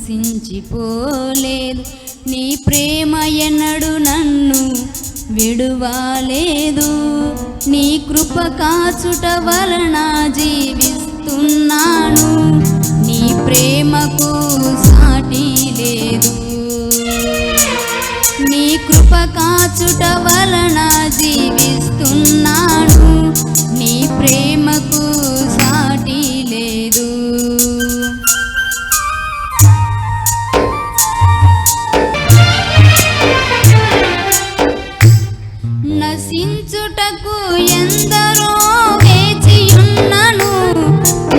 నశించిపోలేదు. నీ ప్రేమ ఎన్నడు నన్ను విడువలేదు. నీ కృప కాచుట వలన జీవిస్తున్నాను. నీ ప్రేమకు సాటి లేదు. నీ కృప కాచుట వలన జీవిస్తున్నాను. నీ ప్రేమకు సాటి లేదు. నశించుటకు ఎందరో వేచియున్నను.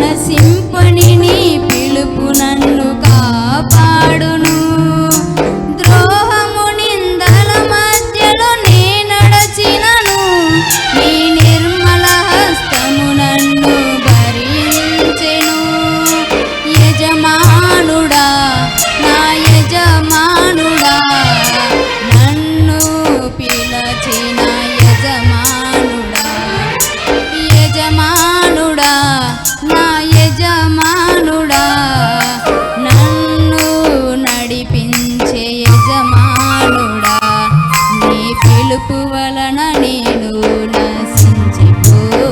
నశింపని నీ పిలుపు నన్ను కాపాడును. ద్రోహము నిందల మధ్యలో నే నడచినను. నీ నిర్మల హస్తము నన్ను భరించెను. యజమానుడా, నా యజమానుడా, నన్ను పిలచిన యజమానుడా, యజమానుడా, నా యజమానుడా, నన్ను నడిపించే యజమానుడా. నీ పిలుపు వలన నేను నశించిపోలేదు.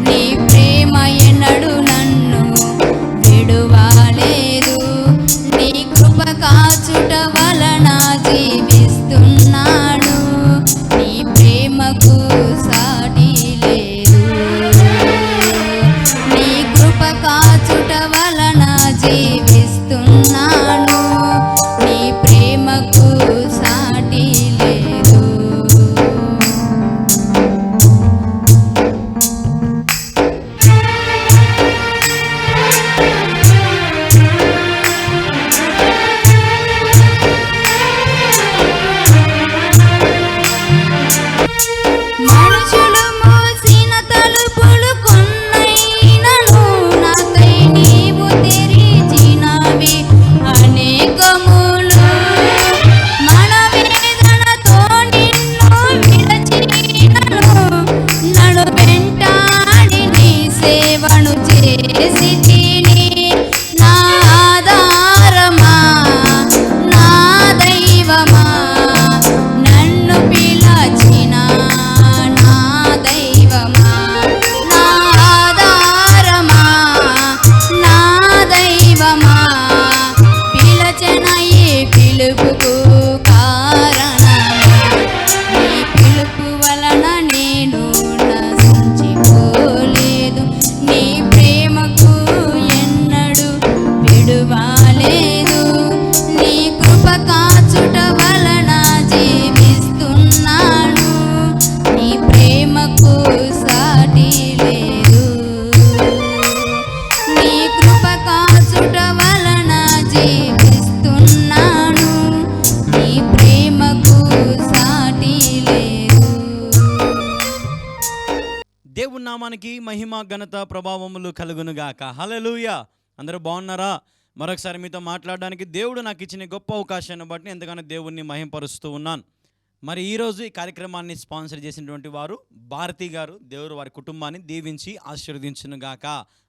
నీ ప్రేమ ఎన్నడు నన్ను విడువలేదు. నీ కృప కాచుట వలన జీవిస్తున్నాను. నీ ప్రేమకు సాటి లేదు. నీ కృప కాచుట వలన జీవిస్తున్నాను. నీ ప్రేమకు సాటి లేదు. మనుషులు మూసిన తలుపులు కొన్నైనను నాకై నీవు తెరిచినవి అనేకములు. మనవేదనతో నిన్ను విడచినను. నన్ను వెంటాడి నీ సేవను చేసి తిని. నా ఆధారమా, నా దైవమా, నన్ను పిలచిన నా దైవమా, నా ఆధారమా, నా దైవమా, పిలచిన ఈ పిలుపుకు కారణమా. నీ పిలుపు వలన నేను నశించిపోలేదు. నీ ప్రేమకు ఎన్నడు విడువలేదు. నీ కృప కాచుట వలన జీవిస్తున్నాను. నీ ప్రేమకు సాటి లేదు. నీ కృప కాచుట వలన జీవిస్తున్నాను. నీ ప్రేమకు సాటి లేదు. దేవుని నామానికి మహిమ ఘనత ప్రభావములు కలుగునుగాక. హల్లెలూయా. అందరూ బాగున్నారా? మరొకసారి మీతో మాట్లాడడానికి దేవుడు నాకు ఇచ్చిన గొప్ప అవకాశాన్ని బట్టి ఎంతగానో దేవుణ్ణి మహింపరుస్తూ ఉన్నాను. మరి ఈరోజు ఈ కార్యక్రమాన్ని స్పాన్సర్ చేసినటువంటి వారు భారతి గారు. దేవుడు వారి కుటుంబాన్ని దీవించి ఆశీర్వదించునుగాక.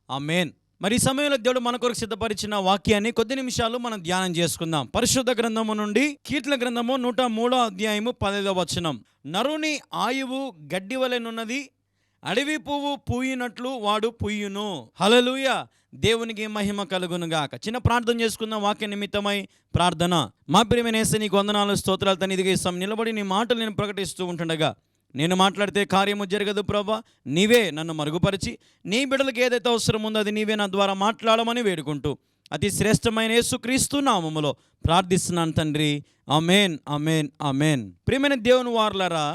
ఆమేన్. మరి ఈ సమయంలో దేవుడు మన కొరకు సిద్ధపరిచిన వాక్యాన్ని కొద్ది నిమిషాలు మనం ధ్యానం చేసుకుందాం. పరిశుద్ధ గ్రంథము నుండి కీర్తన గ్రంథము 103వ అధ్యాయము 15వ వచనం. నరుని ఆయువు గడ్డి వలెనున్నది, అడవి పువ్వు పూయినట్లు వాడు పూయును. హల్లెలూయా. దేవునికి మహిమ కలుగునుగాక. చిన్న ప్రార్థన చేసుకుందాం వాక్య నిమిత్తమై ప్రార్థన. మా ప్రియమైన యేసు నీకు వందనాలు, స్తోత్రాలు తండ్రి. ఇదిగో ఈ సమయం నిలబడి నీ మాటలు నేను ప్రకటిస్తూ ఉంటుండగా నేను మాట్లాడితే కార్యము జరగదు ప్రభా. నీవే నన్ను మరుగుపరిచి నీ బిడ్డలకు ఏదైతే అవసరం ఉందో అది నీవే నా ద్వారా మాట్లాడమని వేడుకుంటూ అతి శ్రేష్టమైన యేసుక్రీస్తు నామములో ప్రార్థిస్తున్నాను తండ్రి. ఆమేన్, ఆమేన్, ఆమేన్. ప్రియమైన దేవుని వారలారా,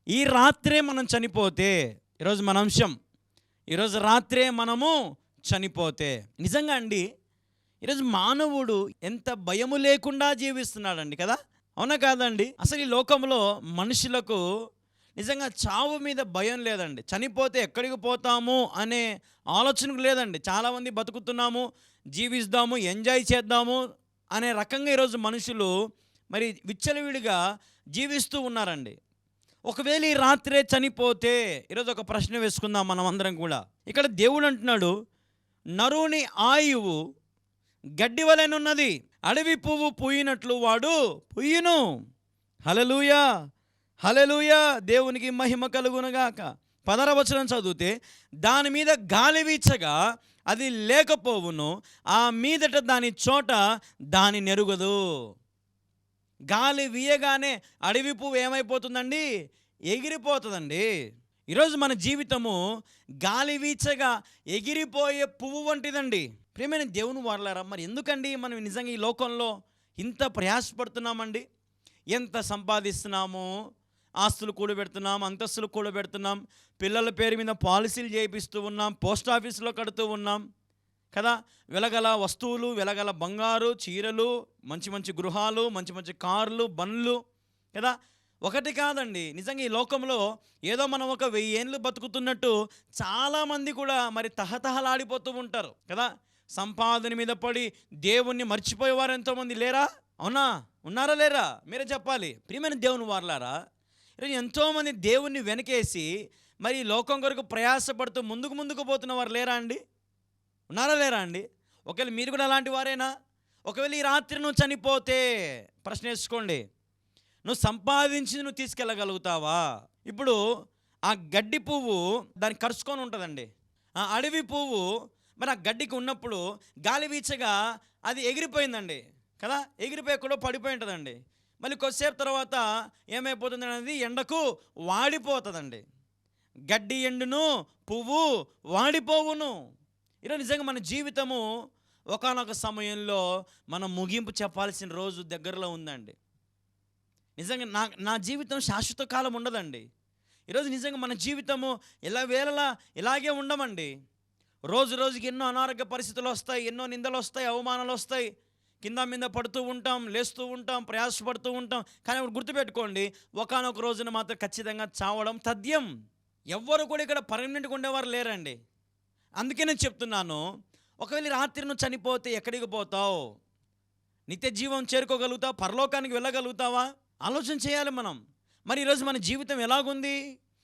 ఈ రాత్రే మనం చనిపోతే, ఈరోజు మన అంశం, ఈరోజు రాత్రే మనము చనిపోతే. నిజంగా అండి, ఈరోజు మానవుడు ఎంత భయము లేకుండా జీవిస్తున్నాడండి కదా, అవునా కాదండి? అసలు ఈ లోకంలో మనుషులకు నిజంగా చావు మీద భయం లేదండి. చనిపోతే ఎక్కడికి పోతాము అనే ఆలోచనకు లేదండి. చాలామంది బతుకుతున్నాము, జీవిస్తాము, ఎంజాయ్ చేద్దాము అనే రకంగా ఈరోజు మనుషులు మరి విచ్చలవిడిగా జీవిస్తూ ఉన్నారండి. ఒకవేళ ఈ రాత్రే చనిపోతే, ఈరోజు ఒక ప్రశ్న వేసుకుందాం మనం అందరం కూడా. ఇక్కడ దేవుడు అంటున్నాడు, నరుని ఆయువు గడ్డి వలెనున్నది. అడవి పువ్వు పూయినట్లు వాడు పూయును. హల్లెలూయా, హల్లెలూయా, దేవునికి మహిమ కలుగునుగాక. 16వ వచనం చదివితే, దాని మీద గాలి వీచగా అది లేకపోవును, ఆ మీదట దాని చోట దాని నెరుగదు. గాలి వీయగానే అడవి పువ్వు ఏమైపోతుందండి? ఎగిరిపోతుందండి. ఈరోజు మన జీవితము గాలి వీచగా ఎగిరిపోయే పువ్వు వంటిదండి. ప్రియమైన దేవుని వారలారా, మరి ఎందుకండి మనం నిజంగా ఈ లోకంలో ఇంత ప్రయాసపడుతున్నామండి? ఎంత సంపాదిస్తున్నాము, ఆస్తులు కూడబెడుతున్నాం, అంతస్తులు కూడబెడుతున్నాం, పిల్లల పేరు మీద పాలసీలు చేయిస్తూ ఉన్నాం, పోస్ట్ ఆఫీసులో కడుతూ ఉన్నాం కదా, వెలగల వస్తువులు, వెలగల బంగారు చీరలు, మంచి మంచి గృహాలు, మంచి మంచి కార్లు, బండ్లు కదా. ఒకటి కాదండి, నిజంగా ఈ లోకంలో ఏదో మనం ఒక 1000 ఏళ్ళు బతుకుతున్నట్టు చాలామంది కూడా మరి తహతహలాడిపోతూ ఉంటారు కదా. సంపాదన మీద పడి దేవుణ్ణి మర్చిపోయేవారు ఎంతోమంది లేరా? అవునా? ఉన్నారా లేరా? మీరే చెప్పాలి. ప్రియమైన దేవుని వారలారా, ఈరోజు ఎంతోమంది దేవుణ్ణి వెనకేసి మరి లోకం కొరకు ప్రయాసపడుతూ ముందుకు పోతున్న వారు లేరా అండి? ఉన్నారా లేరా అండి? ఒకవేళ మీరు కూడా అలాంటి వారేనా? ఒకవేళ ఈ రాత్రి నువ్వు చనిపోతే ప్రశ్న వేసుకోండి, నువ్వు సంపాదించి నువ్వు తీసుకెళ్ళగలుగుతావా? ఇప్పుడు ఆ గడ్డి పువ్వు దాన్ని కరుచుకొని ఉంటుందండి. ఆ అడవి పువ్వు మరి ఆ గడ్డికి ఉన్నప్పుడు గాలి వీచగా అది ఎగిరిపోయిందండి కదా, ఎగిరిపోయి ఎక్కడో పడిపోయి ఉంటుందండి. మళ్ళీ కొద్దిసేపు తర్వాత ఏమైపోతుంది అనేది ఎండకు వాడిపోతుందండి. గడ్డి ఎండును, పువ్వు వాడిపోవును. ఈరోజు నిజంగా మన జీవితము ఒకానొక సమయంలో మనం ముగింపు చెప్పాల్సిన రోజు దగ్గరలో ఉందండి. నిజంగా నా జీవితం శాశ్వత కాలం ఉండదండి. ఈరోజు నిజంగా మన జీవితము ఎలా వేళలా ఇలాగే ఉండమండి. రోజుకి ఎన్నో అనారోగ్య పరిస్థితులు వస్తాయి, ఎన్నో నిందలు వస్తాయి, అవమానాలు వస్తాయి, కింద మీద పడుతూ ఉంటాం, లేస్తూ ఉంటాం, ప్రయాసపడుతూ ఉంటాం. కానీ ఇప్పుడు గుర్తుపెట్టుకోండి, ఒకానొక రోజున మాత్రం ఖచ్చితంగా చావడం తథ్యం. ఎవ్వరు కూడా ఇక్కడ పర్మనెంట్గా ఉండేవారు లేరండి. అందుకే నేను చెప్తున్నాను, ఒకవేళ రాత్రి నువ్వు చనిపోతే ఎక్కడికి పోతావు? నిత్య జీవం చేరుకోగలుగుతావు? పరలోకానికి వెళ్ళగలుగుతావా? ఆలోచన చేయాలి మనం. మరి ఈరోజు మన జీవితం ఎలాగుంది?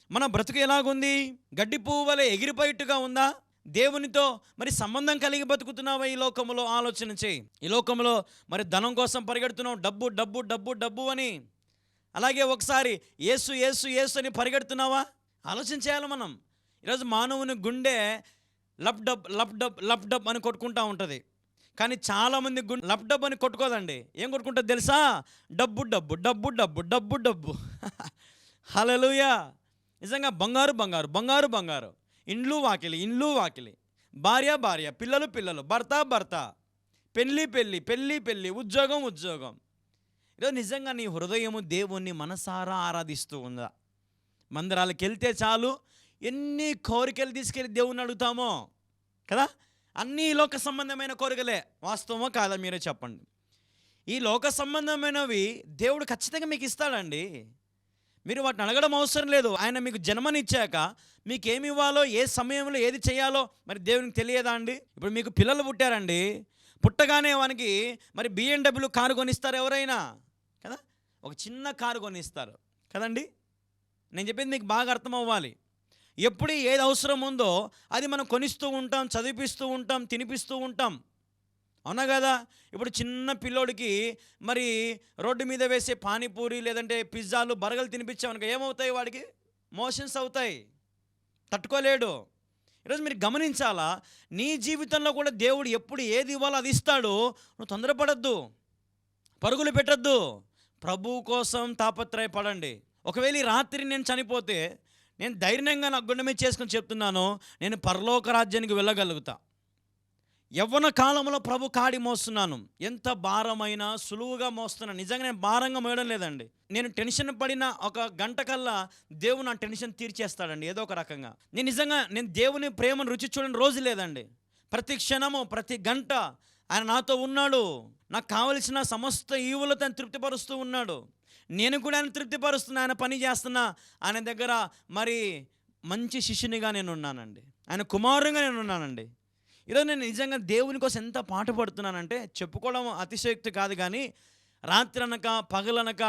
మన బ్రతుకు ఎలాగుంది? గడ్డి పువ్వు వలె ఎగిరిపోయిట్టుగా ఉందా? దేవునితో మరి సంబంధం కలిగి బతుకుతున్నావా? ఈ లోకంలో ఆలోచన చేయి. ఈ లోకంలో మరి ధనం కోసం పరిగెడుతున్నావు, డబ్బు డబ్బు డబ్బు డబ్బు అని. అలాగే ఒకసారి యేసు యేసు యేసు అని పరిగెడుతున్నావా? ఆలోచన చేయాలి మనం. ఈరోజు మానవుని గుండె Lav dub Lav dub Lav dub అని కొట్టుకుంటూ ఉంటుంది. కానీ చాలామంది గుండె లప్ డబ్ అని కొట్టుకోదండి. ఏం కొట్టుకుంటుంది తెలుసా? డబ్బు డబ్బు డబ్బు డబ్బు డబ్బు డబ్బు. హల్లెలూయా. నిజంగా బంగారు బంగారు బంగారు బంగారు, ఇండ్లు వాకిలి ఇండ్లు వాకిలి, భార్య భార్య, పిల్లలు పిల్లలు, భర్త భర్త, పెళ్ళి పెళ్ళి పెళ్ళి పెళ్ళి, ఉద్యోగం ఉద్యోగం. ఈరోజు నిజంగా నీ హృదయము దేవుణ్ణి మనసారా ఆరాధిస్తూ ఉందా? మందిరాలకు వెళ్తే చాలు, ఎన్ని కోరికలు తీసుకెళ్ళి దేవుణ్ణి అడుగుతామో కదా. అన్నీ లోక సంబంధమైన కోరికలే. వాస్తవమో కాదా మీరే చెప్పండి. ఈ లోక సంబంధమైనవి దేవుడు ఖచ్చితంగా మీకు ఇస్తాడండి. మీరు వాటిని అడగడం అవసరం లేదు. ఆయన మీకు జన్మనిచ్చాక మీకు ఏమి ఇవ్వాలో, ఏ సమయంలో ఏది చేయాలో మరి దేవునికి తెలియదా అండి? ఇప్పుడు మీకు పిల్లలు పుట్టారండి, పుట్టగానే వానికి మరి BMW కారు కొనిస్తారు ఎవరైనా కదా. ఒక చిన్న కారు కొనిస్తారు కదండి. నేను చెప్పింది మీకు బాగా అర్థం అవ్వాలి. ఎప్పుడు ఏది అవసరం ఉందో అది మనం కొనిస్తూ ఉంటాం, చదివిపిస్తూ ఉంటాం, తినిపిస్తూ ఉంటాం, అవునా కదా. ఇప్పుడు చిన్న పిల్లోడికి మరి రోడ్డు మీద వేసే పానీపూరి లేదంటే పిజ్జాలు బర్గర్లు తినిపించామనుకో ఏమవుతాయి? వాడికి మోషన్స్ అవుతాయి, తట్టుకోలేడు. ఈరోజు మీరు గమనించాలా, నీ జీవితంలో కూడా దేవుడు ఎప్పుడు ఏది ఇవ్వాలో అది ఇస్తాడు. నువ్వు తొందరపడద్దు, పరుగులు పెట్టద్దు, ప్రభువు కోసం తాపత్రయపడండి. ఒకవేళ ఈ రాత్రి నేను చనిపోతే నేను ధైర్యంగా నా గుండె మీద చేసుకొని చెప్తున్నాను, నేను పరలోక రాజ్యానికి వెళ్ళగలుగుతా. యవ్వన కాలంలో ప్రభు కాడి మోస్తున్నాను, ఎంత భారమైనా సులువుగా మోస్తున్నాను. నిజంగా నేను భారంగా మోయడం లేదండి. నేను టెన్షన్ పడిన ఒక గంట కల్లా దేవుడు నా టెన్షన్ తీర్చేస్తాడండి ఏదో ఒక రకంగా. నేను దేవుని ప్రేమను రుచి చూడని రోజు లేదండి. ప్రతి క్షణము ప్రతి గంట ఆయన నాతో ఉన్నాడు. నాకు కావలసిన సమస్త ఈవులతో ఆయన తృప్తిపరుస్తూ ఉన్నాడు. నేను కూడా ఆయన తృప్తిపరుస్తున్నా, ఆయన పని చేస్తున్నా. ఆయన దగ్గర మరి మంచి శిష్యునిగా నేను ఉన్నానండి, ఆయన కుమారునిగా నేను ఉన్నానండి. ఈరోజు నేను నిజంగా దేవుని కోసం ఎంత పాట పడుతున్నానంటే చెప్పుకోవడం అతిశయోక్తి కాదు. కానీ రాత్రి అనక పగలనక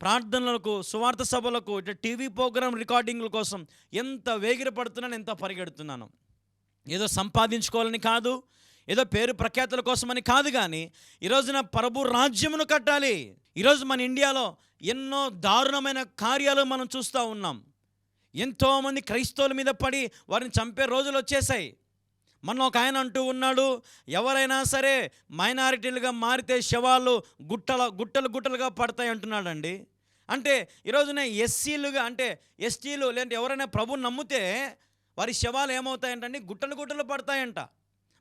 ప్రార్థనలకు, సువార్త సభలకు, ఇట్లా టీవీ ప్రోగ్రామ్ రికార్డింగ్ల కోసం ఎంత వేగిరపడుతున్నాను, ఎంత పరిగెడుతున్నాను. ఏదో సంపాదించుకోవాలని కాదు, ఏదో పేరు ప్రఖ్యాతుల కోసమని కాదు, కానీ ఈరోజున ప్రభు రాజ్యమును కట్టాలి. ఈరోజు మన ఇండియాలో ఎన్నో దారుణమైన కార్యాలు మనం చూస్తూ ఉన్నాం. ఎంతోమంది క్రైస్తవుల మీద పడి వారిని చంపే రోజులు వచ్చేసాయి. మొన్న ఒక ఆయన అంటూ ఉన్నాడు, ఎవరైనా సరే మైనారిటీలుగా మారితే శవాలు గుట్టలుగా పడతాయి అంటున్నాడండి. అంటే ఈరోజున ఎస్సీలుగా అంటే ఎస్టీలు లేదంటే ఎవరైనా ప్రభుని నమ్మితే వారి శవాలు ఏమవుతాయంటండి, గుట్టలు పడతాయంట.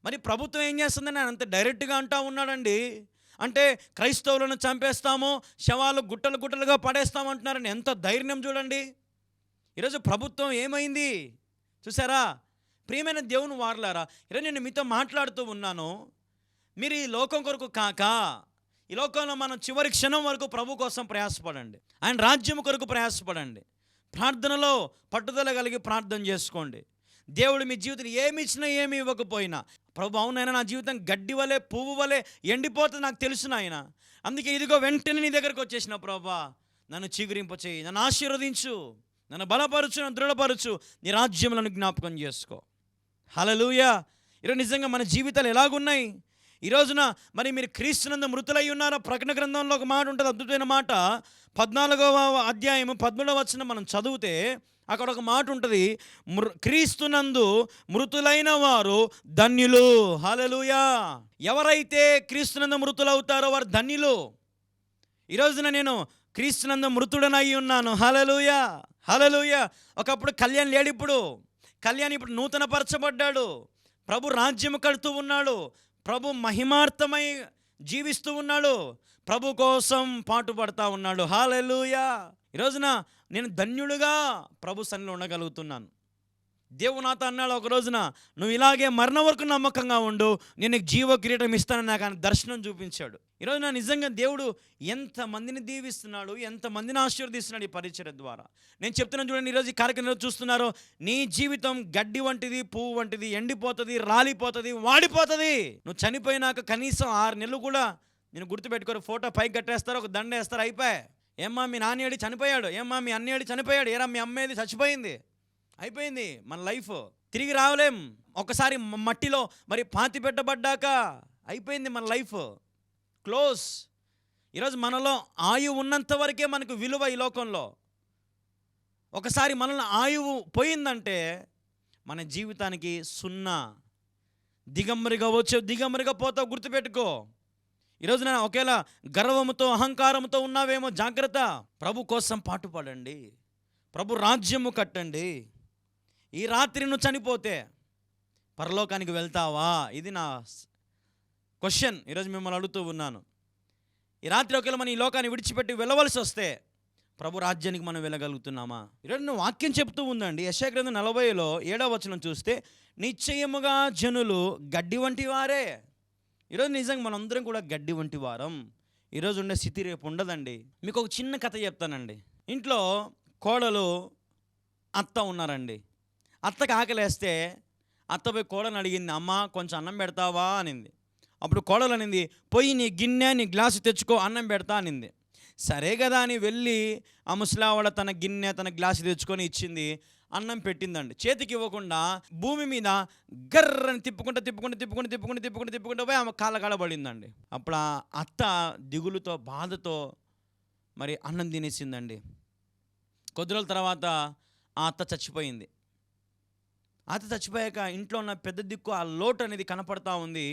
మరి ప్రభుత్వం ఏం చేస్తుందని ఆయన అంత డైరెక్ట్గా అంటూ ఉన్నాడండి. అంటే క్రైస్తవులను చంపేస్తాము, శవాలు గుట్టలుగా పడేస్తాము అంటున్నారని ఎంత ధైర్యం చూడండి. ఈరోజు ప్రభుత్వం ఏమైంది చూసారా? ప్రియమైన దేవుని వారలారా, ఈరోజు నేను మీతో మాట్లాడుతూ ఉన్నాను. మీరు ఈ లోకం కొరకు కాక ఈ లోకంలో మనం చివరి క్షణం వరకు ప్రభు కోసం ప్రయాసపడండి. ఆయన రాజ్యం కొరకు ప్రయాసపడండి. ప్రార్థనలో పట్టుదల కలిగి ప్రార్థన చేసుకోండి. దేవుడు మీ జీవితం ఏమి ఇచ్చినా ఏమి ఇవ్వకపోయినా, ప్రభు అవునైనా నా జీవితం గడ్డి వలె పువ్వు వలె ఎండిపోతుంది నాకు తెలుసు నాయన, అందుకే ఇదిగో వెంటనే నీ దగ్గరకు వచ్చేసిన ప్రభా, నన్ను చిగురింపచేయి, నన్ను ఆశీర్వదించు, నన్ను బలపరచు, నన్ను దృఢపరచు, నీ రాజ్యములను జ్ఞాపకం చేసుకో. హల్లెలూయా. ఈరోజు నిజంగా మన జీవితాలు ఎలాగున్నాయి? ఈ రోజున మరి మీరు క్రీస్తునందు మృతులై ఉన్నారా? ప్రకటన గ్రంథంలో ఒక మాట ఉంటుంది, అద్భుతమైన మాట. 14వ అధ్యాయం 13వ వచనం మనం చదివితే అక్కడ ఒక మాట ఉంటుంది, క్రీస్తునందు మృతులైన వారు ధన్యులు. హల్లెలూయా. ఎవరైతే క్రీస్తునందు మృతులవుతారో వారు ధన్యులు. ఈ రోజున నేను క్రీస్తునందు మృతుడనై ఉన్నాను. హల్లెలూయా, హల్లెలూయా. ఒకప్పుడు కళ్యాణ్ లేడు, ఇప్పుడు కళ్యాణ్ ఇప్పుడు నూతన పరచబడ్డాడు. ప్రభు రాజ్యం కడుతూ ఉన్నాడు. ప్రభు మహిమార్థమై జీవిస్తూ ఉన్నాడు. ప్రభు కోసం పాటుపడతా ఉన్నాడు. హల్లెలూయా. ఈ రోజున నేను ధన్యుడుగా ప్రభు సన్నిధిలో ఉండగలుగుతున్నాను. దేవుడు నాతో అన్నాడు ఒక రోజున, నువ్వు ఇలాగే మరణం వరకు నమ్మకంగా ఉండు, నేను నీకు జీవ కిరీటం ఇస్తానని నాకు ఆయన దర్శనం చూపించాడు. ఈరోజు నా నిజంగా దేవుడు ఎంతమందిని దీవిస్తున్నాడు, ఎంతమందిని ఆశీర్వదిస్తున్నాడు ఈ పరిచర్య ద్వారా. నేను చెప్తున్నాను చూడండి, ఈరోజు ఈ కార్యక్రమం చూస్తున్నారో, నీ జీవితం గడ్డి వంటిది, పువ్వు వంటిది, ఎండిపోతుంది, రాలిపోతుంది, వాడిపోతుంది. నువ్వు చనిపోయినాక కనీసం 6 నెలలు కూడా నేను గుర్తుపెట్టుకోరు, ఫోటో పైకి కట్టేస్తారు, ఒక దండ వేస్తారు, అయిపోయాయి. ఏమ్మా మీ నాన్నేడి చనిపోయాడు, ఏమ్మా మీ అన్నేడి చనిపోయాడు, ఏరా మీ అమ్మేది చచ్చిపోయింది, అయిపోయింది. మన లైఫ్ తిరిగి రావలేం. ఒకసారి మట్టిలో మరి పాతి పెట్టబడ్డాక అయిపోయింది మన లైఫ్, క్లోజ్. ఈరోజు మనలో ఆయువు ఉన్నంత వరకే మనకు విలువ ఈ లోకంలో. ఒకసారి మనల్ని ఆయువు పోయిందంటే మన జీవితానికి సున్నా. దిగంబరిగా వచ్చావు, దిగంబరిగా పోతావు, గుర్తుపెట్టుకో. ఈరోజు నేను ఒకేలా గర్వముతో అహంకారంతో ఉన్నావేమో, జాగ్రత్త. ప్రభు కోసం పాటుపడండి, ప్రభు రాజ్యము కట్టండి. ఈ రాత్రి నువ్వు చనిపోతే పరలోకానికి వెళ్తావా? ఇది నా క్వశ్చన్ ఈరోజు మిమ్మల్ని అడుగుతూ ఉన్నాను. ఈ రాత్రి ఒకవేళ మనం ఈ లోకాన్ని విడిచిపెట్టి వెళ్ళవలసి వస్తే ప్రభు రాజ్యానికి మనం వెళ్ళగలుగుతున్నామా? ఈరోజు నువ్వు వాక్యం చెప్తూ ఉందండి. యెషయా గ్రంథం 40లో 7వ వచనం చూస్తే, నిశ్చయముగా జనులు గడ్డి వంటి వారే. ఈరోజు నిజంగా మనందరం కూడా గడ్డి వంటి వారం. ఈరోజు ఉండే స్థితి రేపు ఉండదండి. మీకు ఒక చిన్న కథ చెప్తానండి. ఇంట్లో కోడలు అత్త ఉన్నారండి. అత్తకి ఆకలేస్తే అత్త పోయి కోడని అడిగింది, అమ్మ కొంచెం అన్నం పెడతావా అనింది. అప్పుడు కోడలు అనింది, పోయి నీ గిన్నె నీ గ్లాసు తెచ్చుకో, అన్నం పెడతా అనింది. సరే కదా అని వెళ్ళి ఆ ముసలావిడ తన గిన్నె తన గ్లాసు తెచ్చుకొని ఇచ్చింది, అన్నం పెట్టిందండి. చేతికి ఇవ్వకుండా భూమి మీద గర్రని తిప్పుకుంటూ పోయి ఆమె కాళ్ళ కాడబడిందండి. అప్పుడు ఆ అత్త దిగులుతో బాధతో మరి అన్నం తినేసిందండి. కొద్ది రోజుల తర్వాత ఆ అత్త చచ్చిపోయింది. అత్త చచ్చిపోయాక ఇంట్లో ఉన్న పెద్ద దిక్కు ఆ లోటు అనేది కనపడతా ఉంది.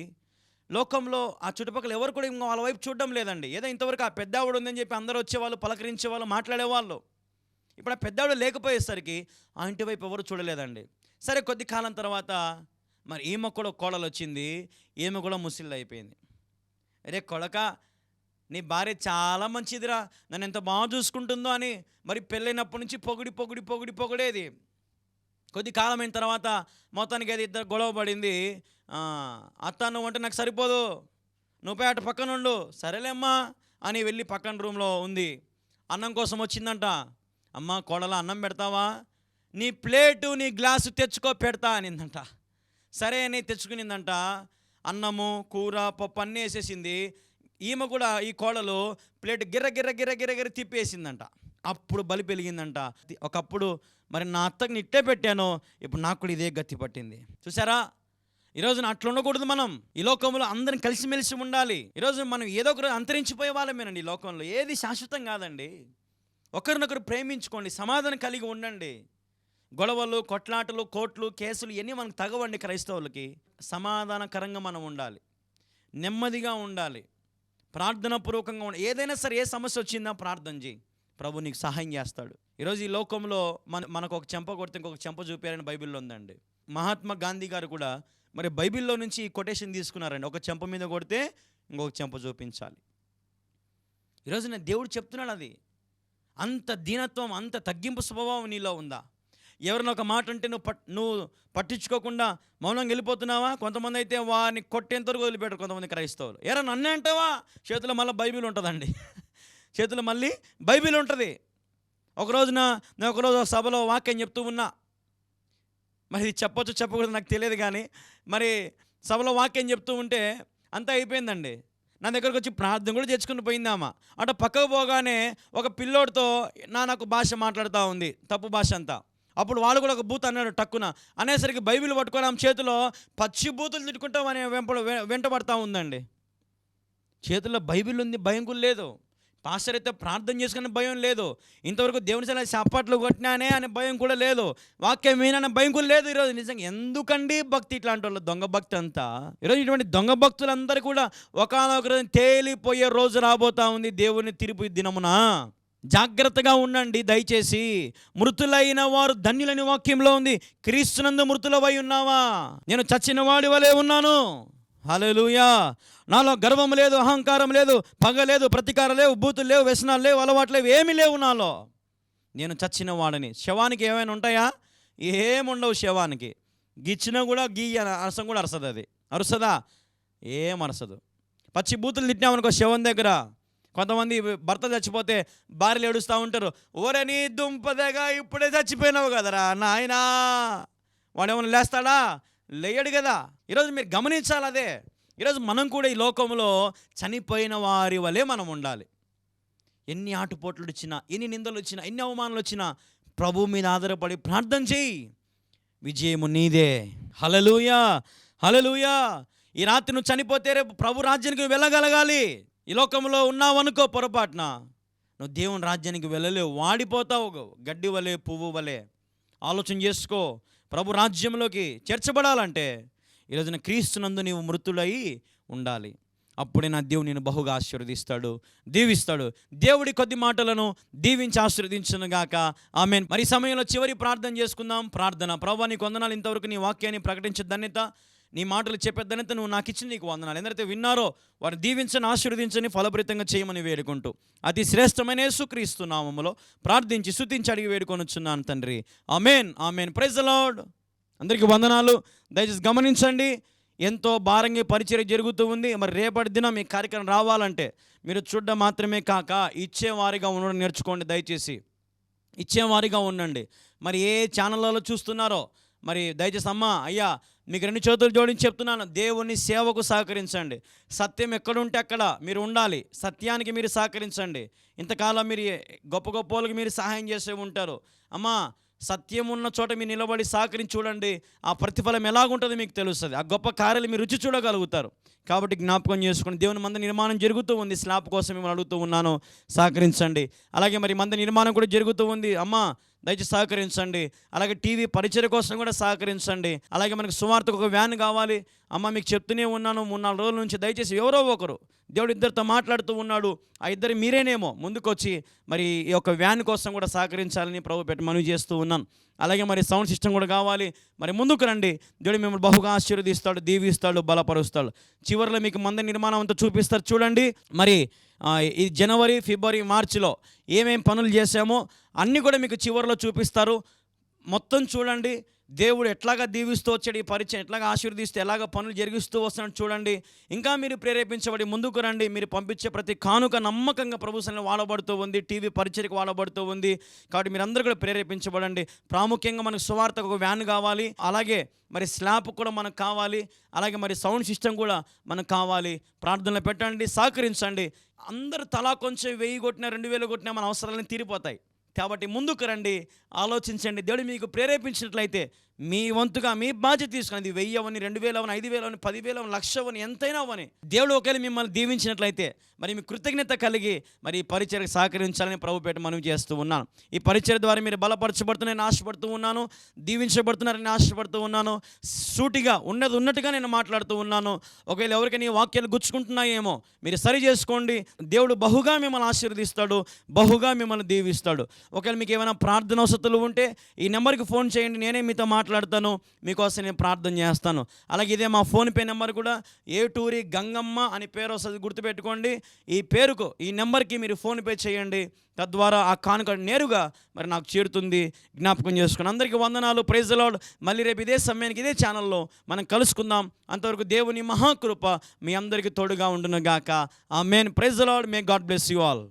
లోకంలో ఆ చుట్టుపక్కల ఎవరు కూడా ఇంకా వాళ్ళ వైపు చూడడం లేదండి. ఏదో ఇంతవరకు ఆ పెద్ద ఆవిడ ఉందని చెప్పి అందరూ వచ్చేవాళ్ళు, పలకరించేవాళ్ళు, మాట్లాడేవాళ్ళు. ఇప్పుడు ఆ పెద్ద ఆవిడ లేకపోయేసరికి ఆ ఇంటి వైపు ఎవరు చూడలేదండి. సరే కొద్ది కాలం తర్వాత మరి ఈమె కూడా కోడలు వచ్చింది, ఈమె కూడా ముసిళ్ళు అయిపోయింది. అరే కొడక, నీ భార్య చాలా మంచిదిరా, నన్ను ఎంత బాగా చూసుకుంటుందో అని మరి పెళ్ళైనప్పటి నుంచి పొగిడేది. కొద్ది కాలం అయిన తర్వాత మొత్తానికి అది ఇద్దరు గొడవ పడింది. అత్త నువ్వు అంటే నాకు సరిపోదు, నువ్వు పోయి అటు పక్కన ఉండు. సరేలేమ్మా అని వెళ్ళి పక్కన రూమ్లో ఉంది. అన్నం కోసం వచ్చిందంట. అమ్మ కోడల అన్నం పెడతావా, నీ ప్లేటు నీ గ్లాసు తెచ్చుకో పెడతా అనిందంట. సరే అని తెచ్చుకునిందంట. అన్నము కూర పప్పు అన్నీ వేసేసింది. ఈమె కూడా ఈ కోడలు ప్లేట్ గిర్ర తిప్పేసిందంట. అప్పుడు బలి పెరిగిందంట. ఒకప్పుడు మరి నా అత్తకి ఇట్టే పెట్టాను, ఇప్పుడు నాకు కూడా ఇదే గతి పట్టింది. చూసారా? ఈరోజు అట్లా ఉండకూడదు. మనం ఈ లోకంలో అందరం కలిసిమెలిసి ఉండాలి. ఈరోజు మనం ఏదో ఒక రోజు అంతరించిపోయే వాళ్ళమేనండి. ఈ లోకంలో ఏది శాశ్వతం కాదండి. ఒకరినొకరు ప్రేమించుకోండి, సమాధానం కలిగి ఉండండి. గొడవలు, కొట్లాటలు, కోర్టులు, కేసులు ఇవన్నీ మనకు తగవండి. క్రైస్తవులకి సమాధానకరంగా మనం ఉండాలి, నెమ్మదిగా ఉండాలి, ప్రార్థనాపూర్వకంగా ఉండాలి. ఏదైనా సరే, ఏ సమస్య వచ్చిందా ప్రార్థన చేయి, ప్రభు నీకు సహాయం చేస్తాడు. ఈరోజు ఈ లోకంలో మనకు ఒక చెంప కొడితే ఇంకొక చెంప చూపారని బైబిల్లో ఉందండి. మహాత్మా గాంధీ గారు కూడా మరి బైబిల్లో నుంచి ఈ కొటేషన్ తీసుకున్నారండి. ఒక చెంప మీద కొడితే ఇంకొక చెంప చూపించాలి. ఈరోజు నేను దేవుడు చెప్తున్నాడు అది. అంత దీనత్వం, అంత తగ్గింపు స్వభావం నీలో ఉందా? ఎవరిని ఒక మాట అంటే నువ్వు పట్టించుకోకుండా మౌనంగా వెళ్ళిపోతున్నావా? కొంతమంది అయితే వారిని కొట్టేంతవరకు వదిలిపెట్టరు. కొంతమంది క్రైస్తవులు ఏరా నన్నే అంటావా? చేతిలో మళ్ళీ బైబిల్ ఉంటుందండి. చేతిలో మళ్ళీ బైబిల్ ఉంటుంది. నేను ఒకరోజు సభలో వాక్యం చెప్తూ ఉన్నా. మరి ఇది చెప్పొచ్చు చెప్పకూడదు నాకు తెలియదు, కానీ మరి సభలో వాక్యం చెప్తూ ఉంటే అంతా అయిపోయిందండి. నా దగ్గరకు వచ్చి ప్రార్థన కూడా తెచ్చుకుని పోయిందామా. అటు పక్కకు పోగానే ఒక పిల్లోడితో నాకు భాష మాట్లాడుతూ ఉంది, తప్పు భాష అంతా. అప్పుడు వాడు కూడా ఒక బూత్ అన్నాడు టక్కున. అనేసరికి బైబిల్ పట్టుకొని ఆమె చేతిలో పచ్చి బూతులు తిట్టుకుంటాం అనే వెంటబడతా ఉందండి. చేతిలో బైబిల్ ఉంది, భయం కూడా లేదు. పాస్టర్ అయితే ప్రార్థన చేసుకునే భయం లేదు. ఇంతవరకు దేవుని సలహా చప్పట్లు కొట్టినానే అనే భయం కూడా లేదు. వాక్యం విననే భయం కూడా లేదు. ఈరోజు నిజంగా ఎందుకండి భక్తి ఇట్లాంటి వాళ్ళు, దొంగ భక్తి అంతా. ఈరోజు ఇటువంటి దొంగ భక్తులందరూ కూడా ఒకానొక రోజు తేలిపోయే రోజు రాబోతా ఉంది, దేవుని తీర్పు దినమున. జాగ్రత్తగా ఉండండి దయచేసి. మృతులైన వారు ధన్యులని వాక్యంలో ఉంది. క్రీస్తునందు మృతులవై ఉన్నావా? నేను చచ్చిన వాడి వలె ఉన్నాను. హల్లెలూయా. నాలో గర్వం లేదు, అహంకారం లేదు, పగ లేదు, ప్రతీకారం లేవు, బూతులు లేవు, వ్యసనాలు లేవు, అలవాట్లు లేవు, ఏమీ లేవు నాలో. నేను చచ్చిన వాడిని. శవానికి ఏమైనా ఉంటాయా? ఏముండవు. శవానికి గిచ్చినా కూడా అరసం కూడా అరసదు. అది అరుసదా? ఏం అరసదు. పచ్చి బూతులు తిట్టినామనుకో శవం దగ్గర. కొంతమంది భర్త చచ్చిపోతే భార్యలు ఏడుస్తూ ఉంటారు, ఓరే నీ దుంపదగా ఇప్పుడే చచ్చిపోయినావు కదరా నాయనా. వాడు ఏమైనా లేస్తాడా? లేయడు కదా. ఈరోజు మీరు గమనించాలి అదే. ఈరోజు మనం కూడా ఈ లోకంలో చనిపోయిన వారి వలె మనం ఉండాలి. ఎన్ని ఆటుపోట్లు వచ్చినా, ఎన్ని నిందలు వచ్చినా, ఎన్ని అవమానాలు వచ్చినా ప్రభు మీద ఆధారపడి ప్రార్థన చేయి. విజయము నీదే. హల్లెలూయా, హల్లెలూయా. ఈ రాత్రి నువ్వు చనిపోతే రేపు ప్రభు రాజ్యానికి వెళ్ళగలగాలి. ఈ లోకంలో ఉన్నావనుకో పొరపాటున నువ్వు దేవుని రాజ్యానికి వెళ్ళలేవు, వాడిపోతావు గడ్డి వలె, పువ్వు వలె. ఆలోచన చేసుకో. ప్రభు రాజ్యంలోకి చేర్చబడాలంటే ఈరోజున క్రీస్తునందు నీవు మృతులై ఉండాలి. అప్పుడే నా దేవుడు నేను బహుగా ఆశీర్వదిస్తాడు, దీవిస్తాడు. దేవుడి కొద్ది మాటలను దీవించి ఆశీర్వదించును గాక. ఆమేన్. మరి సమయంలో చివరి ప్రార్థన చేసుకుందాం. ప్రార్థన. ప్రభువా నీకు వందనాలు, ఇంతవరకు నీ వాక్యాన్ని ప్రకటించే ధన్యత, నీ మాటలు చెప్పే ధన్యత నువ్వు నాకు ఇచ్చింది, నీకు వందనాలు. ఎందరైతే విన్నారో వారిని దీవించని, ఆశీర్వదించని, ఫలభరితంగా చేయమని వేడుకుంటూ అతి శ్రేష్టమైన యేసుక్రీస్తు నామములో ప్రార్థించి స్తుతించి అడిగి వేడుకొనుచున్నాను తండ్రి. Amen, amen. Praise the lord. అందరికీ వందనాలు. దయచేసి గమనించండి, ఎంతో భారంగా పరిచర్య జరుగుతూ ఉంది. మరి రేపటి దినం ఈ కార్యక్రమం రావాలంటే మీరు చూడడం మాత్రమే కాక ఇచ్చేవారిగా ఉండడం నేర్చుకోండి. దయచేసి ఇచ్చేవారిగా ఉండండి. మరి ఏ ఛానళ్ళలో చూస్తున్నారో మరి దయచేసి అమ్మ, అయ్యా మీకు 2 చేతులు జోడించి చెప్తున్నాను, దేవుని సేవకు సహకరించండి. సత్యం ఎక్కడుంటే అక్కడ మీరు ఉండాలి. సత్యానికి మీరు సహకరించండి. ఇంతకాలం మీరు గొప్ప గొప్ప వాళ్ళకి మీరు సహాయం చేసే ఉంటారు. అమ్మా, సత్యం ఉన్న చోట మీరు నిలబడి సహకరించి చూడండి. ఆ ప్రతిఫలం ఎలాగుంటుందో మీకు తెలుస్తుంది. ఆ గొప్ప కార్యాలు మీరు రుచి చూడగలుగుతారు. కాబట్టి జ్ఞాపకం చేసుకోండి. దేవుని మంద నిర్మాణం జరుగుతూ ఉంది. స్లాబ్ కోసం మిమ్మల్ని అడుగుతూ ఉన్నాను, సహకరించండి. అలాగే మరి మంద నిర్మాణం కూడా జరుగుతూ ఉంది. అమ్మ దయచేసి సహకరించండి. అలాగే టీవీ పరిచర్య కోసం కూడా సహకరించండి. అలాగే మనకు సువార్తకు ఒక వ్యాన్ కావాలి. అమ్మ మీకు చెప్తూనే ఉన్నాను 3-4 రోజుల నుంచి. దయచేసి ఎవరో ఒకరు, దేవుడు ఇద్దరితో మాట్లాడుతూ ఉన్నాడు, ఆ ఇద్దరు మీరేనేమో ముందుకొచ్చి మరి ఈ యొక్క వ్యాన్ కోసం కూడా సహకరించాలని ప్రభు పెట్టి మనవి చేస్తూ ఉన్నాను. అలాగే మరి సౌండ్ సిస్టమ్ కూడా కావాలి. మరి ముందుకు రండి. దేవుడు మిమ్మల్ని బహుగా ఆశీర్వదిస్తాడు, దీవిస్తాడు, బలపరుస్తాడు. చివరిలో మీకు మంద నిర్మాణం అంతా చూపిస్తారు చూడండి. మరి ఈ జనవరి, ఫిబ్రవరి, మార్చిలో ఏమేం పనులు చేశామో అన్నీ కూడా మీకు చివరిలో చూపిస్తారు. మొత్తం చూడండి. దేవుడు ఎట్లాగా దీవిస్తూ వచ్చాడు, ఈ పరిచయం ఎట్లాగా ఆశీర్వదిస్తూ ఎలాగ పనులు జరిగిస్తూ వస్తున్నాడు చూడండి. ఇంకా మీరు ప్రేరేపించబడి ముందుకు రండి. మీరు పంపించే ప్రతి కానుక నమ్మకంగా ప్రభు సన్నిధిలో వాడబడుతూ ఉంది, టీవీ పరిచర్యకు వాడబడుతూ ఉంది. కాబట్టి మీరందరూ కూడా ప్రేరేపించబడండి. ప్రాముఖ్యంగా మనకు సువార్తకు ఒక వ్యాన్ కావాలి. అలాగే మరి స్లాబ్ కూడా మనకు కావాలి. అలాగే మరి సౌండ్ సిస్టమ్ కూడా మనకు కావాలి. ప్రార్థనలు పెట్టండి, సహకరించండి. అందరూ తలా కొంచెం 1000 కొట్టినా 2000 కొట్టినా మన అవసరాలను తీరిపోతాయి. కాబట్టి ముందుకు రండి, ఆలోచించండి. దేవుడు మీకు ప్రేరేపించినట్లయితే మీ వంతుగా మీ బాధ్యత తీసుకుని, అది 1000 అవని, 2000 అవని, 5000 అవని, 10,000 అవని, 1,00,000 అవని, ఎంతైనా అవని, దేవుడు ఒకవేళ మిమ్మల్ని దీవించినట్లయితే మరి మీ కృతజ్ఞత కలిగి మరి ఈ పరిచర్యకు సహకరించాలని ప్రభుపేట మనవి చేస్తూ ఉన్నాను. ఈ పరిచర్య ద్వారా మీరు బలపరచబడుతున్నారని ఆశపడుతూ ఉన్నాను, దీవించబడుతున్నారని ఆశపడుతూ ఉన్నాను. సూటిగా ఉన్నట్టుగా నేను మాట్లాడుతూ ఉన్నాను. ఒకవేళ ఎవరికైనా ఈ వాక్యాలు గుచ్చుకుంటున్నాయేమో మీరు సరి చేసుకోండి. దేవుడు బహుగా మిమ్మల్ని ఆశీర్వదిస్తాడు, బహుగా మిమ్మల్ని దీవిస్తాడు. ఒకవేళ మీకు ఏమైనా ప్రార్థన అవసరాలు ఉంటే ఈ నెంబర్కి ఫోన్ చేయండి, నేనే మీతో మాట్లాడతాను, మీకోసం నేను ప్రార్థన చేస్తాను. అలాగే ఇదే మా ఫోన్పే నెంబర్ కూడా, ఏటూరి గంగమ్మ అని పేరు వస్తుంది, గుర్తుపెట్టుకోండి. ఈ పేరుకు, ఈ నెంబర్కి మీరు ఫోన్పే చేయండి. తద్వారా ఆ కానుక నేరుగా మరి నాకు చేరుతుంది. జ్ఞాపకం చేసుకుని అందరికీ వందనాలు. Praise the Lord. మళ్ళీ రేపు ఇదే సమయానికి ఇదే ఛానల్లో మనం కలుసుకుందాం. అంతవరకు దేవుని మహాకృప మీ అందరికీ తోడుగా ఉండును గాక. Amen. Praise the lord. May God bless you all.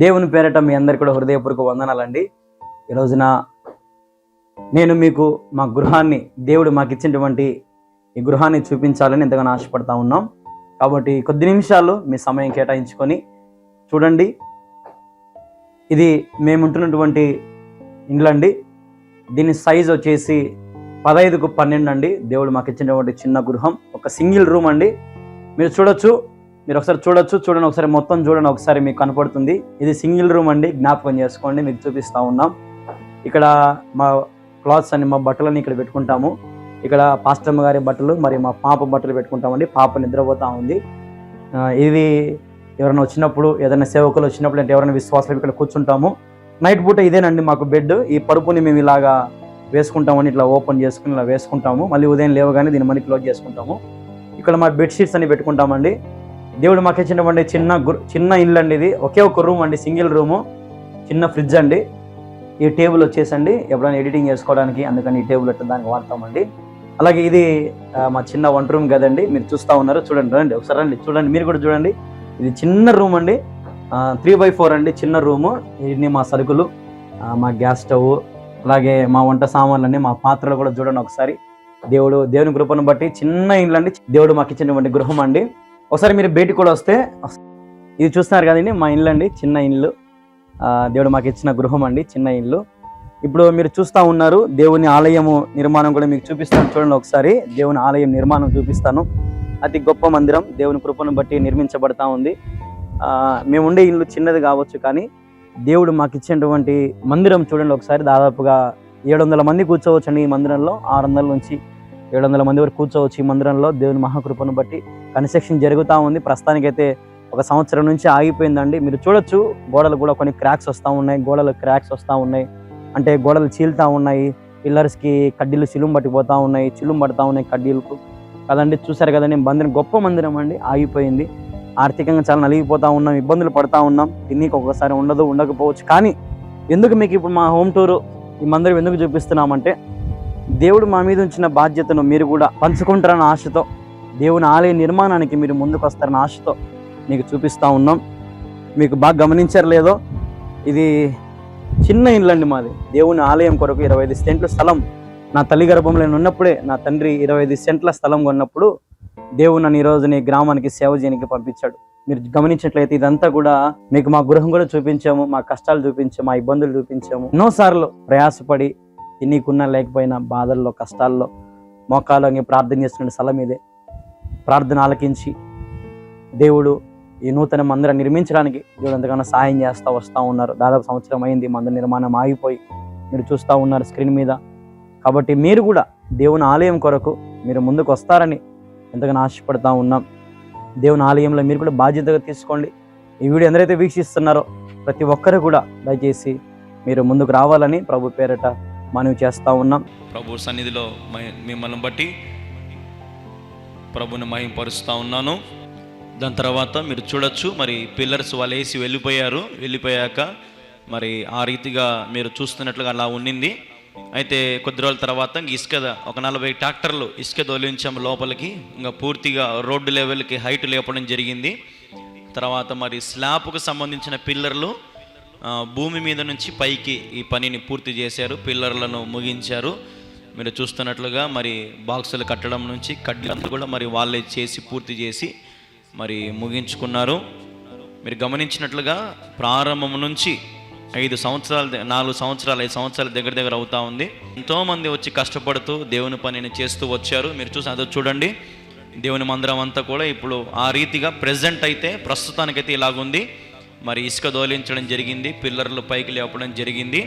దేవుని పేరట మీ అందరికీ కూడా హృదయపూర్వక వందనాలండి. ఈ రోజున నేను మీకు మా గృహాన్ని, దేవుడు మాకు ఇచ్చినటువంటి ఈ గృహాన్ని చూపించాలని ఎంతగానో ఆశపడతా ఉన్నాం. కాబట్టి కొద్ది నిమిషాలు మీ సమయం కేటాయించుకొని చూడండి. ఇది మేముంటున్నటువంటి ఇండ్లు అండి. దీని సైజ్ వచ్చేసి 15కు 12 అండి. దేవుడు మాకు ఇచ్చినటువంటి చిన్న గృహం, ఒక సింగిల్ రూమ్ అండి. మీరు చూడొచ్చు, మీరు ఒకసారి చూడండి, ఒకసారి మొత్తం చూడండి, ఒకసారి మీకు కనపడుతుంది. ఇది సింగిల్ రూమ్ అండి, జ్ఞాపకం చేసుకోండి. మీకు చూపిస్తూ ఉన్నాం. ఇక్కడ మా క్లాత్స్ అని, మా బట్టలని ఇక్కడ పెట్టుకుంటాము. ఇక్కడ పాస్టమ్మ గారి బట్టలు, మరి మా పాప బట్టలు పెట్టుకుంటామండి. పాప నిద్రపోతూ ఉంది. ఇది ఎవరైనా వచ్చినప్పుడు, ఏదైనా సేవకులు వచ్చినప్పుడు, అంటే ఎవరైనా విశ్వాసాలు ఇక్కడ కూర్చుంటాము. నైట్ పూట ఇదేనండి మాకు బెడ్. ఈ పరుపుని మేము ఇలాగా వేసుకుంటామని, ఇట్లా ఓపెన్ చేసుకుని ఇలా వేసుకుంటాము. మళ్ళీ ఉదయం లేవగానే దీన్ని మళ్ళీ క్లోజ్ చేసుకుంటాము. ఇక్కడ మా బెడ్షీట్స్ అని పెట్టుకుంటామండి. దేవుడు మాకు ఇచ్చినటువంటి చిన్న ఇల్లు అండి. ఇది ఒకే ఒక రూమ్ అండి, సింగిల్ రూము, చిన్న ఫ్రిడ్జ్ అండి. ఈ టేబుల్ వచ్చేసండి ఎప్పుడైనా ఎడిటింగ్ చేసుకోవడానికి, అందుకని ఈ టేబుల్ అట్లా దానికి వాడతామండి. అలాగే ఇది మా చిన్న వంట రూమ్ కదండి, మీరు చూస్తూ ఉన్నారు. చూడండి, రండి ఒకసారి, రండి చూడండి, మీరు కూడా చూడండి. ఇది చిన్న రూమ్ అండి, 3x4 అండి, చిన్న రూము. ఇన్ని మా సరుకులు, మా గ్యాస్ స్టవ్, అలాగే మా వంట సామాన్లన్నీ, మా పాత్రలు కూడా చూడండి ఒకసారి. దేవుని కృపను బట్టి చిన్న ఇల్లు అండి, దేవుడు మాకు ఇచ్చినటువంటి గృహం అండి. ఒకసారి మీరు బయటికి కూడా వస్తే, ఇది చూస్తున్నారు కదండి మా ఇల్లు అండి, చిన్న ఇల్లు. దేవుడు మాకు ఇచ్చిన గృహం అండి, చిన్న ఇల్లు. ఇప్పుడు మీరు చూస్తూ ఉన్నారు దేవుని ఆలయము నిర్మాణం కూడా మీకు చూపిస్తాను. చూడండి ఒకసారి, దేవుని ఆలయం నిర్మాణం చూపిస్తాను. అతి గొప్ప మందిరం, దేవుని కృపను బట్టి నిర్మించబడతా ఉంది. మేము ఉండే ఇల్లు చిన్నది కావచ్చు, కానీ దేవుడు మాకు ఇచ్చినటువంటి మందిరం చూడండి ఒకసారి. దాదాపుగా 700 మంది కూర్చోవచ్చు అండి ఈ మందిరంలో. 600 నుంచి 700 మంది వరకు కూర్చోవచ్చు ఈ మందిరంలో. దేవుని మహాకృపను బట్టి కన్స్ట్రక్షన్ జరుగుతూ ఉంది. ప్రస్తుతానికైతే 1 సంవత్సరం నుంచి ఆగిపోయిందండి. మీరు చూడొచ్చు, గోడలు కూడా కొన్ని క్రాక్స్ వస్తూ ఉన్నాయి, గోడలు క్రాక్స్ వస్తూ ఉన్నాయి, అంటే గోడలు చీలుతూ ఉన్నాయి. పిల్లర్స్కి కడ్డీలు చిలుం పట్టిపోతూ ఉన్నాయి, చిలుం పడుతూ ఉన్నాయి కడ్డీలకు కదండి. చూసారు కదండి, మందిరం గొప్ప మందిరం అండి, ఆగిపోయింది. ఆర్థికంగా చాలా నలిగిపోతూ ఉన్నాం, ఇబ్బందులు పడుతూ ఉన్నాం. తిన్నీకి ఒక్కొక్కసారి ఉండకపోవచ్చు. కానీ ఎందుకు మీకు ఇప్పుడు మా హోమ్ టూరు, ఈ మందిరం ఎందుకు చూపిస్తున్నామంటే, దేవుడు మా మీద ఉంచిన బాధ్యతను మీరు కూడా పంచుకుంటారన్న ఆశతో, దేవుని ఆలయ నిర్మాణానికి మీరు ముందుకు వస్తారన్న ఆశతో మీకు చూపిస్తూ ఉన్నాం. మీకు బాగా గమనించారు లేదో, ఇది చిన్న ఇల్లు అండి మాది. దేవుని ఆలయం కొరకు 25 సెంట్ల స్థలం నా తల్లి గర్భంలో ఉన్నప్పుడే నా తండ్రి 25 సెంట్ల స్థలం కొన్నప్పుడు దేవుడు నన్ను ఈరోజు నీ గ్రామానికి సేవ చేయడానికి పంపించాడు. మీరు గమనించినట్లయితే ఇదంతా కూడా మీకు మా గృహం కూడా చూపించాము, మా కష్టాలు చూపించాము, మా ఇబ్బందులు చూపించాము. ఎన్నోసార్లు ప్రయాసపడి నీకున్నా లేకపోయినా బాధల్లో, కష్టాల్లో మోకాళ్ళని ప్రార్థన చేస్తున్న స్థలం ఇదే. ప్రార్థన ఆలకించి దేవుడు ఈ నూతన మందిరం నిర్మించడానికి దేవుడు ఎంతగానో సహాయం చేస్తూ వస్తూ ఉన్నారు. దాదాపు సంవత్సరం అయింది మందిర నిర్మాణం ఆగిపోయి, మీరు చూస్తూ ఉన్నారు స్క్రీన్ మీద. కాబట్టి మీరు కూడా దేవుని ఆలయం కొరకు మీరు ముందుకు వస్తారని ఎంతగానో ఆశపడతా ఉన్నాం. దేవుని ఆలయంలో మీరు కూడా బాధ్యతగా తీసుకోండి. ఈ వీడియో ఎందరైతే వీక్షిస్తున్నారో ప్రతి ఒక్కరు కూడా దయచేసి మీరు ముందుకు రావాలని ప్రభు పేరట మనవి చేస్తూ ఉన్నాం. ప్రభు సన్నిధిలో మిమ్మల్ని బట్టి ప్రభుని మహింపరుస్తూ ఉన్నాను. దాని తర్వాత మీరు చూడొచ్చు, మరి పిల్లర్స్ వాళ్ళు వేసి వెళ్ళిపోయాక మరి ఆ రీతిగా మీరు చూస్తున్నట్లుగా అలా ఉండింది. అయితే కొద్ది రోజుల తర్వాత ఇసుక ఒక 40 ట్రాక్టర్లు ఇసుక తొలించాం లోపలికి, ఇంకా పూర్తిగా రోడ్డు లెవెల్కి హైట్ లేపడం జరిగింది. తర్వాత మరి స్లాబ్కు సంబంధించిన పిల్లర్లు భూమి మీద నుంచి పైకి ఈ పనిని పూర్తి చేశారు, పిల్లర్లను ముగించారు. మీరు చూస్తున్నట్లుగా మరి బాక్సులు కట్టడం నుంచి కడ్డీలంతా కూడా మరి వాళ్ళే చేసి పూర్తి చేసి మరి ముగించుకున్నారు. మీరు గమనించినట్లుగా ప్రారంభం నుంచి 5 సంవత్సరాలు దగ్గర అవుతా ఉంది. ఎంతోమంది వచ్చి కష్టపడుతూ దేవుని పనిని చేస్తూ వచ్చారు. మీరు చూసి అదో చూడండి, దేవుని మందిరం అంతా కూడా ఇప్పుడు ఆ రీతిగా ప్రస్తుతానికైతే ఇలాగుంది. మరి ఇసుక దోలించడం జరిగింది, పిల్లర్లు పైకి లేపడం జరిగింది.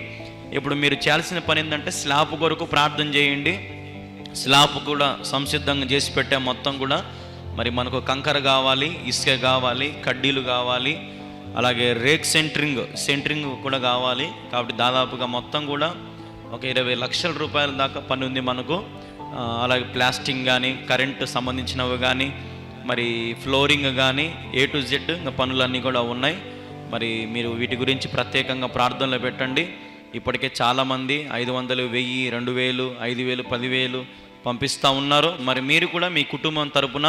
ఇప్పుడు మీరు చేయాల్సిన పని ఏంటంటే స్లాబ్ కొరకు ప్రార్థన చేయండి. స్లాబ్ కూడా సంసిద్ధంగా చేసి పెట్టే మొత్తం కూడా మరి మనకు కంకర కావాలి, ఇసుక కావాలి, కడ్డీలు కావాలి, అలాగే రేక్ సెంటరింగ్ కూడా కావాలి. కాబట్టి దాదాపుగా మొత్తం కూడా ఒక 20 లక్షల రూపాయల దాకా పని ఉంది మనకు. అలాగే ప్లాస్టింగ్ కానీ, కరెంటు సంబంధించినవి కానీ, మరి ఫ్లోరింగ్ కానీ, A to Z ఇంకా పనులన్నీ కూడా ఉన్నాయి. మరి మీరు వీటి గురించి ప్రత్యేకంగా ప్రార్థనలు పెట్టండి. ఇప్పటికే చాలామంది 500, 1000, 2000, 5000, 10,000 పంపిస్తూ ఉన్నారు. మరి మీరు కూడా మీ కుటుంబం తరపున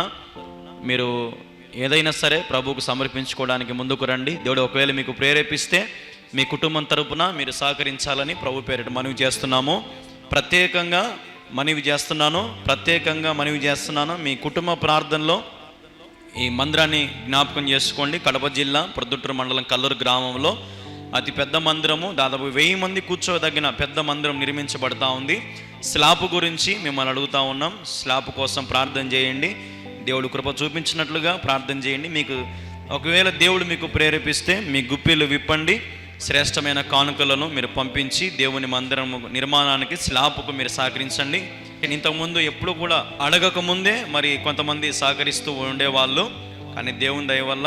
మీరు ఏదైనా సరే ప్రభువుకు సమర్పించుకోవడానికి ముందుకు రండి. దేవుడు ఒకవేళ మీకు ప్రేరేపిస్తే మీ కుటుంబం తరపున మీరు సహకరించాలని ప్రభు పేరిట మనవి చేస్తున్నాము. ప్రత్యేకంగా మనవి చేస్తున్నాను. మీ కుటుంబ ప్రార్థనలో ఈ మందిరాన్ని జ్ఞాపకం చేసుకోండి. కడప జిల్లా ప్రొద్దుటూరు మండలం కల్లూరు గ్రామంలో అతి పెద్ద మందిరము, దాదాపు 1000 మంది కూర్చోదగిన పెద్ద మందిరం నిర్మించబడతా ఉంది. స్లాబ్ గురించి మిమ్మల్ని అడుగుతా ఉన్నాం. స్లాబ్ కోసం ప్రార్థన చేయండి. దేవుడు కృప చూపించినట్లుగా ప్రార్థన చేయండి. మీకు ఒకవేళ దేవుడు మీకు ప్రేరేపిస్తే మీ గుప్పిలు విప్పండి. శ్రేష్టమైన కానుకలను మీరు పంపించి దేవుని మందిరం నిర్మాణానికి స్లాబ్కు మీరు సహకరించండి. ఇంతకుముందు ఎప్పుడు కూడా అడగక ముందే మరి కొంతమంది సహకరిస్తూ ఉండేవాళ్ళు, కానీ దేవుని దయ వల్ల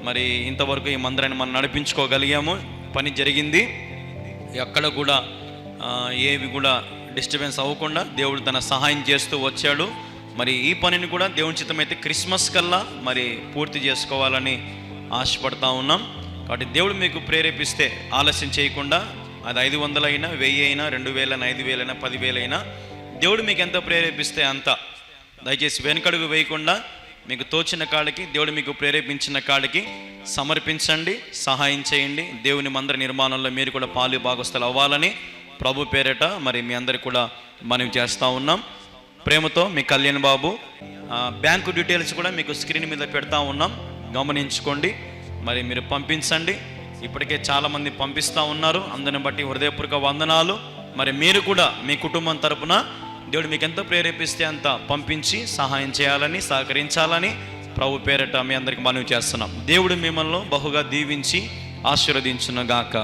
మరి ఇంతవరకు ఈ మందిరాన్ని మనం నడిపించుకోగలిగాము. పని జరిగింది. ఎక్కడ కూడా ఏవి కూడా డిస్టర్బెన్స్ అవ్వకుండా దేవుడు తన సహాయం చేస్తూ వచ్చాడు. మరి ఈ పనిని కూడా దేవుని చిత్తమైతే క్రిస్మస్ కల్లా మరి పూర్తి చేసుకోవాలని ఆశపడతా ఉన్నాం. కాబట్టి దేవుడు మీకు ప్రేరేపిస్తే ఆలస్యం చేయకుండా, అది 500 అయినా, 1000 అయినా, 2000 అయినా, 5000 అయినా, 10,000 అయినా, దేవుడు మీకు ఎంత ప్రేరేపిస్తే అంత దయచేసి వెనకడుగు వేయకుండా మీకు తోచిన కాడికి, దేవుడు మీకు ప్రేరేపించిన కాడికి సమర్పించండి, సహాయం చేయండి. దేవుని మందిర నిర్మాణంలో మీరు కూడా పాలు భాగస్థులు అవ్వాలని ప్రభు పేరిట మరి మీ అందరికి కూడా మనవి చేస్తూ ఉన్నాం. ప్రేమతో మీ కళ్యాణ్ బాబు. బ్యాంకు డీటెయిల్స్ కూడా మీకు స్క్రీన్ మీద పెడతా ఉన్నాం, గమనించుకోండి. మరి మీరు పంపించండి. ఇప్పటికే చాలామంది పంపిస్తూ ఉన్నారు. అందరిని బట్టి హృదయపూర్వక వందనాలు. మరి మీరు కూడా మీ కుటుంబం తరపున దేవుడు మీకు ఎంత ప్రేరేపిస్తే అంత పంపించి సహాయం చేయాలని, సహకరించాలని ప్రభు పేరిట మీ అందరికి మనవి చేస్తున్నాం. దేవుడు మిమ్మల్ని బహుగా దీవించి ఆశీర్వదించును గాక.